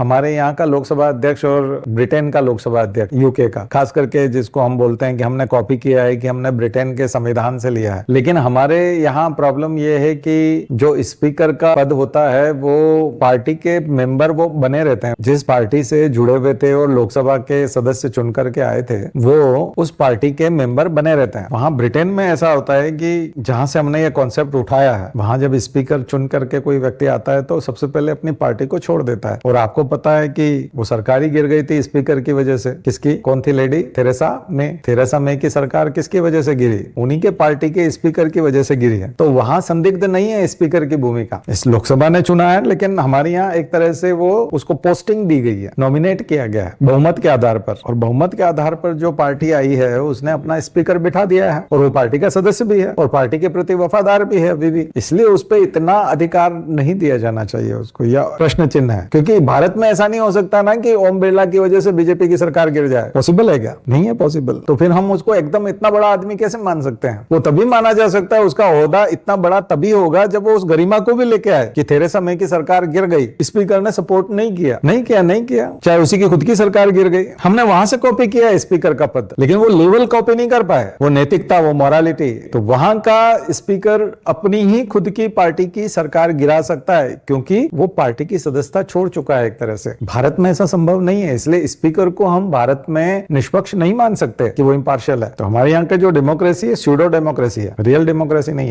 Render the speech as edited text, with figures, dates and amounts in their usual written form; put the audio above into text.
हमारे यहाँ का लोकसभा अध्यक्ष और ब्रिटेन का लोकसभा अध्यक्ष यूके का, खास करके जिसको हम बोलते हैं कि हमने कॉपी किया है, कि हमने ब्रिटेन के संविधान से लिया है। लेकिन हमारे यहाँ प्रॉब्लम ये है कि जो स्पीकर का पद होता है वो पार्टी के मेंबर वो बने रहते हैं, जिस पार्टी से जुड़े हुए थे और लोकसभा के सदस्य चुन करके आए थे वो उस पार्टी के मेंबर बने रहते हैं। वहां ब्रिटेन में ऐसा होता है कि जहां से हमने ये कॉन्सेप्ट उठाया है, वहां जब स्पीकर चुन करके कोई व्यक्ति आता है तो सबसे पहले अपनी पार्टी को छोड़ देता है। और आपको पता है कि वो सरकार ही गिर गई थी स्पीकर की वजह से। किसकी? कौन थी लेडी? थेरेसा मे की सरकार किसकी वजह से गिरी? उन्हीं के पार्टी के स्पीकर की वजह से गिरी है। तो वहां संदिग्ध नहीं है स्पीकर की भूमिका। इस लोकसभा ने चुना है, लेकिन हमारे यहाँ एक तरह से वो उसको पोस्टिंग दी गई है, नॉमिनेट किया गया है बहुमत के आधार पर। और बहुमत के आधार पर जो पार्टी आई है उसने अपना स्पीकर बिठा दिया है और वो पार्टी का सदस्य भी है और पार्टी के प्रति वफादार भी है अभी भी। इसलिए उस पर इतना अधिकार नहीं दिया जाना चाहिए उसको, या प्रश्न चिन्ह है। क्योंकि भारत में ऐसा नहीं हो सकता ना कि ओम बिरला की वजह से बीजेपी की सरकार गिर जाए। पॉसिबल है क्या? नहीं है पॉसिबल। तो फिर हम उसको एकदम इतना बड़ा आदमी कैसे मान सकते हैं? वो तभी माना जा सकता है, उसका ओहदा इतना बड़ा तभी होगा जब वो उस गरिमा को भी लेके आए कि थेरेसा मे की सरकार गिर गई, स्पीकर ने सपोर्ट नहीं किया, चाहे उसी की खुद की सरकार गिर गई। हमने वहां से कॉपी किया स्पीकर का पद, लेकिन वो लेवल कॉपी नहीं कर पाए, वो नैतिकता, वो मोरालिटी। तो वहां का स्पीकर अपनी ही खुद की पार्टी की सरकार गिरा सकता है, क्योंकि वो पार्टी की सदस्यता छोड़ चुका है एक तरह से। भारत में ऐसा संभव नहीं है, इसलिए स्पीकर को हम भारत में निष्पक्ष नहीं मान सकते कि वो इम्पार्शियल है। तो हमारे यहाँ का जो डेमोक्रेसी है स्यूडो डेमोक्रेसी है, रियल डेमोक्रेसी नहीं है।